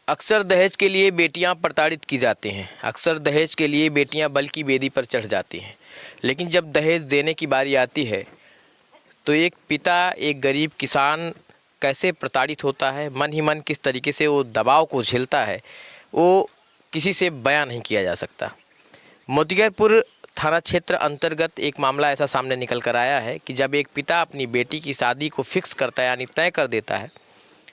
अक्सर दहेज के लिए बेटियां प्रताड़ित की जाती हैं। अक्सर दहेज के लिए बेटियां बल की बेदी पर चढ़ जाती हैं। लेकिन जब दहेज देने की बारी आती है तो एक पिता, एक गरीब किसान कैसे प्रताड़ित होता है, मन ही मन किस तरीके से वो दबाव को झेलता है, वो किसी से बयां नहीं किया जा सकता। मोतीगरपुर थाना क्षेत्र अंतर्गत एक मामला ऐसा सामने निकल कर आया है कि जब एक पिता अपनी बेटी की शादी को फिक्स करता है, यानी तय कर देता है,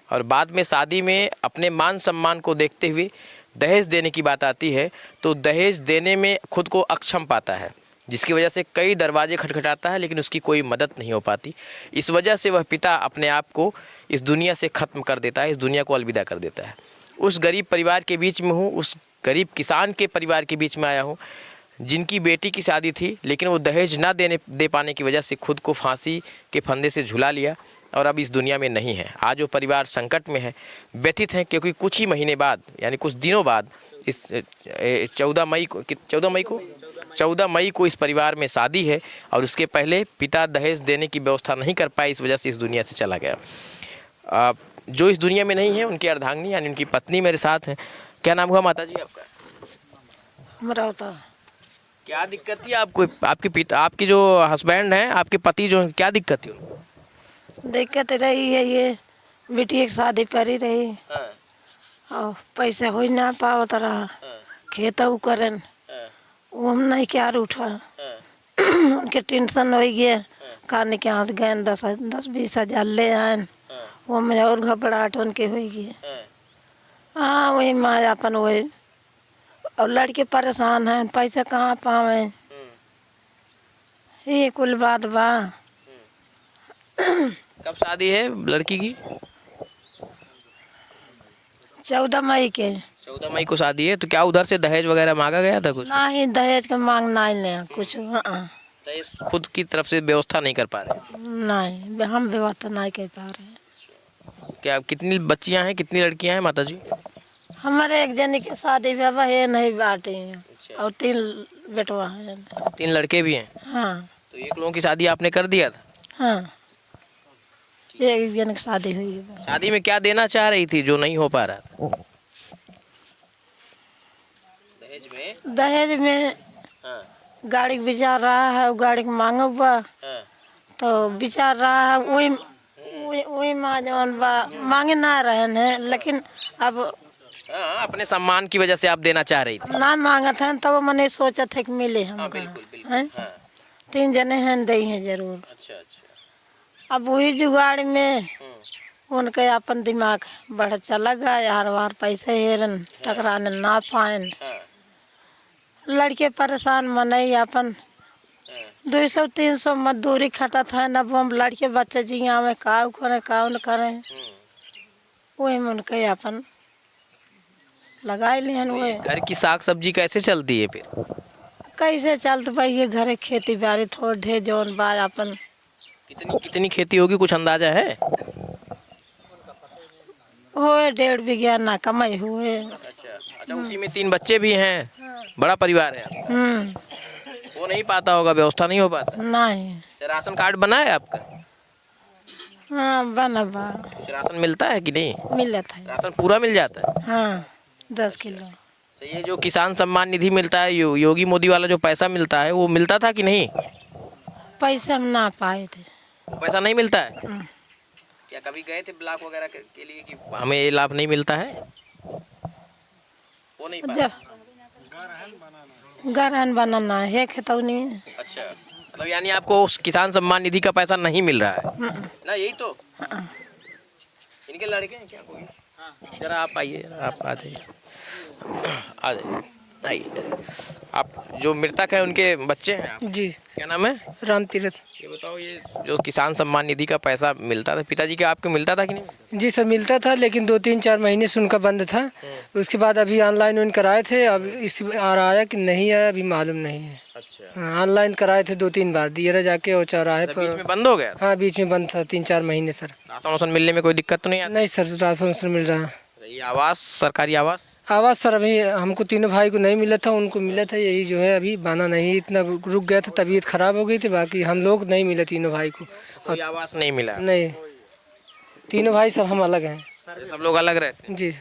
और बाद में शादी में अपने मान सम्मान को देखते हुए दहेज देने की बात आती है, तो दहेज देने में खुद को अक्षम पाता है, जिसकी वजह से कई दरवाजे खटखटाता है, लेकिन उसकी कोई मदद नहीं हो पाती। इस वजह से वह पिता अपने आप को इस दुनिया से ख़त्म कर देता है, इस दुनिया को अलविदा कर देता है। उस गरीब परिवार के बीच में हूँ, उस गरीब किसान के परिवार के बीच में आया हूँ, जिनकी बेटी की शादी थी, लेकिन वो दहेज ना दे पाने की वजह से खुद को फांसी के फंदे से झुला लिया और अब इस दुनिया में नहीं है। आज वो परिवार संकट में है, व्यथित हैं, क्योंकि कुछ ही महीने बाद, यानी कुछ दिनों बाद, इस 14 मई को इस परिवार में शादी है और उसके पहले पिता दहेज देने की व्यवस्था नहीं कर पाए, इस वजह से इस दुनिया से चला गया। जो इस दुनिया में नहीं है, उनकी अर्धांगिनी यानी उनकी पत्नी मेरे साथ हैं। क्या नाम हुआ माता जी आपका? अमरावता। क्या दिक्कत थी आपको? आपके पिता, आपके जो हस्बैंड हैं, आपके पति जो, क्या दिक्कत थी उनको? दिक्कत रही है ये बेटी की शादी पड़ी रही। हाँ। और पैसा हो ना पाओ रहा। हाँ। खेत करन वो हम नहीं क्या उठा। हाँ। उनके टेंशन हो गया। खाने के हाथ गए 10-20 हजार ले आए। वो मुझे और घबराहट उनके हो गई। हाँ वही माँ अपन वही, और लड़के परेशान हैं, पैसा कहाँ पावे, ये कुल बात बा। कब शादी है लड़की की? 14 मई के। 14 मई को शादी है, तो क्या उधर से दहेज वगैरह मांगा गया था कुछ? नहीं दहेज का मांग नहीं ले कुछ। दहेज खुद की तरफ से व्यवस्था नहीं कर पा रहे? नहीं, हम व्यवस्था नहीं कर पा रहे। क्या कितनी बच्चियां हैं, कितनी लड़कियां हैं माता जी? हमारे एक जन की शादी विवाह है नहीं बाटे हैं। और 3 बेटवा है। 3 लड़के भी हैं? हाँ। तो एक लोगों की शादी आपने कर दिया था? हाँ, एक जन की शादी हुई है। शादी में क्या देना चाह रही थी जो नहीं हो पा रहा था? दहेज में हाँ। गाड़ी विचार रहा है, गाड़ी को मांगा हुआ। हाँ। तो विचार रहा है वही माँ जवन बा मांगे ना रहे हैं, लेकिन अब हाँ, अपने सम्मान की वजह से आप देना चाह रही थी? ना मांगा था तब तो मैंने सोचा था कि मिले हमको। बिल्कुल, बिल्कुल। हैं? हाँ। 3 जने हैं, दे हैं जरूर। अच्छा, अच्छा। अब वही जुगाड़ में उनके अपन दिमाग बढ़ चला गया, हर बार पैसे हेरन टकराने ना पाए। लड़के परेशान मनाई अपन 200-300 मजदूरी खटा था। अब हम लड़के बच्चे जी में काव करें काव न करें, वही मन के अपन लगा लिए। वही घर की साग सब्जी कैसे चलती है फिर? कैसे चलते भाई, ये घर खेती बाड़ी थोड़ ढे जौन बार अपन। कितनी खेती होगी, कुछ अंदाजा है? हुए 1.5 बीघा ना कमाई हुए। अच्छा, उसी में 3 बच्चे भी हैं। बड़ा परिवार है आपका। वो नहीं पाता होगा, व्यवस्था नहीं हो पाता? नहीं। राशन कार्ड बना है आपका? हाँ बना बा। राशन मिलता है कि नहीं? मिला था। राशन पूरा मिल जाता है? हाँ 10 किलो। तो ये जो किसान सम्मान निधि मिलता है, योगी मोदी वाला जो पैसा मिलता है, वो मिलता था कि नहीं? पैसे हम ना पाए थे। वो पैसा नहीं मिलता है? क्या कभी गए थे ब्लॉक वगैरह के लिए कि हमें ये लाभ नहीं मिलता है? वो नहीं पाया? गरहन बनाना है खतौनी। अच्छा, मतलब यानी आपको उस किसान सम्मान निधि का पैसा नहीं मिल रहा है ना? यही तो। इनके लड़के हैं क्या कोई? जरा आप आइए, आप आ जाइए, आ जाइए, आइए। आप जो मृतक है उनके बच्चे हैं आप? जी। क्या नाम है? राम तीरथ। ये बताओ, ये जो किसान सम्मान निधि का पैसा मिलता था, पिताजी के आपको मिलता था कि नहीं? जी सर मिलता था, लेकिन 2-3-4 महीने से उनका बंद था। उसके बाद अभी ऑनलाइन उन कराए थे, अब इस बार आया कि नहीं आया अभी मालूम नहीं है। अच्छा। ऑनलाइन कराए थे 2-3 बार, दिए जाके और चौराहे पर। बीच में बंद हो गया? हाँ बीच में बंद था 3-4 महीने सर। राशन मिलने में कोई दिक्कत तो नहीं आती? नहीं सर, राशन मिल रहा। ये आवास, सरकारी आवास? आवाज़ सर अभी हमको तीनों भाई को नहीं मिला था, उनको मिला था। यही जो है अभी बना नहीं, इतना रुक गया था, तबीयत खराब हो गई थी। बाकी हम लोग नहीं मिले तीनों भाई को। कोई आवास नहीं मिला? नहीं, तीनों भाई सब हम अलग हैं। सब लोग अलग रहते हैं? जी।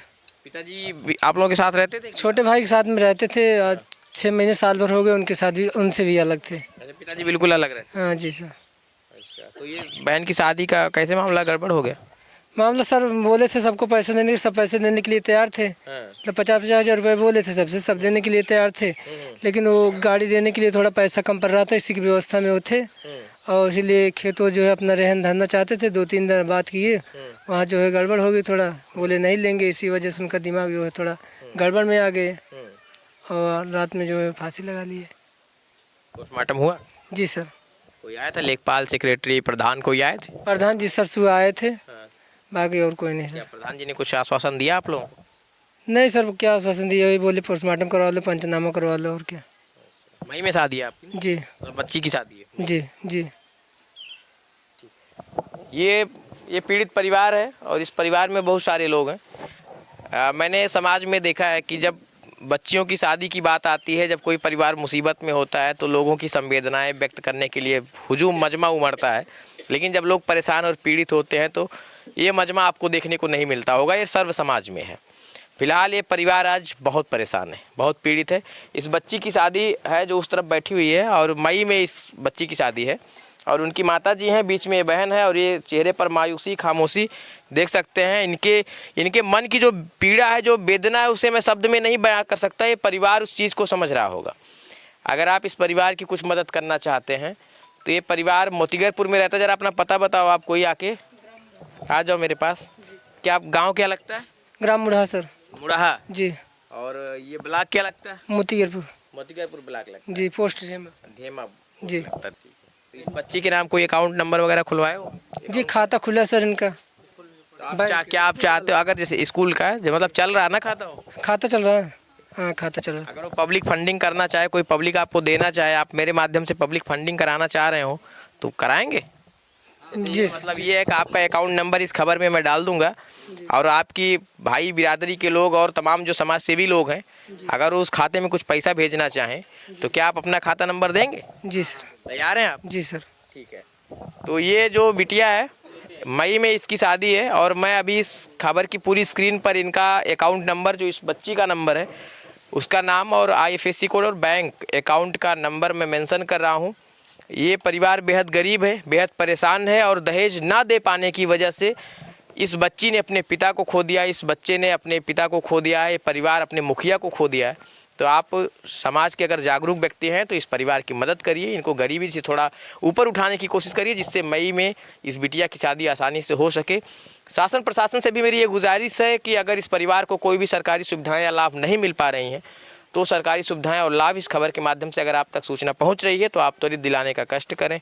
पिताजी आप लोगों के साथ रहते थे? छोटे भाई के साथ में रहते थे, 6 महीने साल भर हो गए उनके साथ भी, उनसे भी अलग थे। अच्छा, पिताजी बिल्कुल अलग रहते। हाँ जी सर। अच्छा, तो ये बहन की शादी का कैसे मामला गड़बड़ हो गया? मामला सर बोले थे सबको पैसे देने के, सब पैसे देने के लिए तैयार थे। मतलब 50-50 हज़ार रुपये बोले थे सबसे, सब देने के लिए तैयार थे। लेकिन वो गाड़ी देने के लिए थोड़ा पैसा कम पड़ रहा था, इसी की व्यवस्था में वो थे। और इसीलिए खेतों जो है अपना रहन धरना चाहते थे। 2-3 दिन बात किए, वहाँ जो है गड़बड़ हो गई, थोड़ा बोले नहीं लेंगे। इसी वजह से उनका दिमाग जो है थोड़ा गड़बड़ में आ गए और रात में जो है फांसी लगा लिए। पोस्टमार्टम हुआ? जी सर। कोई आया था, लेखपाल, सेक्रेटरी, प्रधान कोई आए थे? प्रधान जी सर सुबह आए थे, बाकी और कोई नहीं क्या सर। प्रधान जी ने कुछ आश्वासन दिया आप लोगों को? नहीं सर, क्या आश्वासन दिया, वही बोले पोस्टमार्टम करवा लो, पंचनामा करवा लो, और क्या। मई में शादी है आपकी? जी मतलब बच्ची की शादी है? जी जी। ये पीड़ित परिवार है और इस परिवार में बहुत सारे लोग हैं। मैंने समाज में देखा है कि जब बच्चियों की शादी की बात आती है, जब कोई परिवार मुसीबत में होता है तो लोगों की संवेदनाएं व्यक्त करने के लिए हुजूम मजमा उमड़ता है। लेकिन जब लोग परेशान और पीड़ित होते हैं तो ये मजमा आपको देखने को नहीं मिलता होगा। ये सर्व समाज में है। फिलहाल ये परिवार आज बहुत परेशान है, बहुत पीड़ित है। इस बच्ची की शादी है जो उस तरफ बैठी हुई है, और मई में इस बच्ची की शादी है और उनकी माता जी हैं, बीच में ये बहन है। और ये चेहरे पर मायूसी, खामोशी देख सकते हैं। इनके मन की जो पीड़ा है, जो वेदना है, उसे मैं शब्द में नहीं बयां कर सकता। ये परिवार उस चीज़ को समझ रहा होगा। अगर आप इस परिवार की कुछ मदद करना चाहते हैं तो ये परिवार मोतीगरपुर में रहता है। ज़रा अपना पता बताओ आप, कोई आके आ जाओ मेरे पास। क्या आप गाँव क्या लगता है? ग्राम मुढ़ा सर। मुड़ाहा जी। और ये ब्लॉक क्या लगता है? मोतीगरपुर। मोतीगरपुर ब्लॉक लगता जी, पोस्ट ढेमा। है, ढेमा जी। लगता है। तो इस बच्ची के नाम कोई अकाउंट नंबर वगैरह खुलवाए हो? जी, खाता खुला सर इनका। तो क्या आप चाहते हो, अगर जैसे स्कूल का है, जो मतलब चल रहा है ना खाता हो, खाता चल रहा है। हाँ, खाता चल रहा है। अगर वो पब्लिक फंडिंग करना चाहे, कोई पब्लिक आपको देना चाहे, आप मेरे माध्यम से पब्लिक फंडिंग कराना चाह रहे हो तो कराएंगे? जी मतलब ये है कि आपका अकाउंट नंबर इस खबर में मैं डाल दूंगा, और आपकी भाई बिरादरी के लोग और तमाम जो समाज सेवी लोग हैं, अगर उस खाते में कुछ पैसा भेजना चाहें तो क्या आप अपना खाता नंबर देंगे? जी सर। तैयार हैं आप? जी सर। ठीक है। तो ये जो बिटिया है, मई में इसकी शादी है, और मैं अभी इस खबर की पूरी स्क्रीन पर इनका अकाउंट नंबर, जो इस बच्ची का नंबर है, उसका नाम और IFSC कोड और बैंक अकाउंट का नंबर मैं मेंशन कर रहा हूँ। ये परिवार बेहद गरीब है, बेहद परेशान है, और दहेज ना दे पाने की वजह से इस बच्ची ने अपने पिता को खो दिया, इस बच्चे ने अपने पिता को खो दिया है, परिवार अपने मुखिया को खो दिया है। तो आप समाज के अगर जागरूक व्यक्ति हैं तो इस परिवार की मदद करिए, इनको गरीबी से थोड़ा ऊपर उठाने की कोशिश करिए, जिससे मई में इस बिटिया की शादी आसानी से हो सके। शासन प्रशासन से भी मेरी ये गुजारिश है कि अगर इस परिवार को कोई भी सरकारी सुविधाएं या लाभ नहीं मिल पा रही हैं तो सरकारी सुविधाएं और लाभ इस खबर के माध्यम से अगर आप तक सूचना पहुंच रही है तो आप त्वरित दिलाने का कष्ट करें।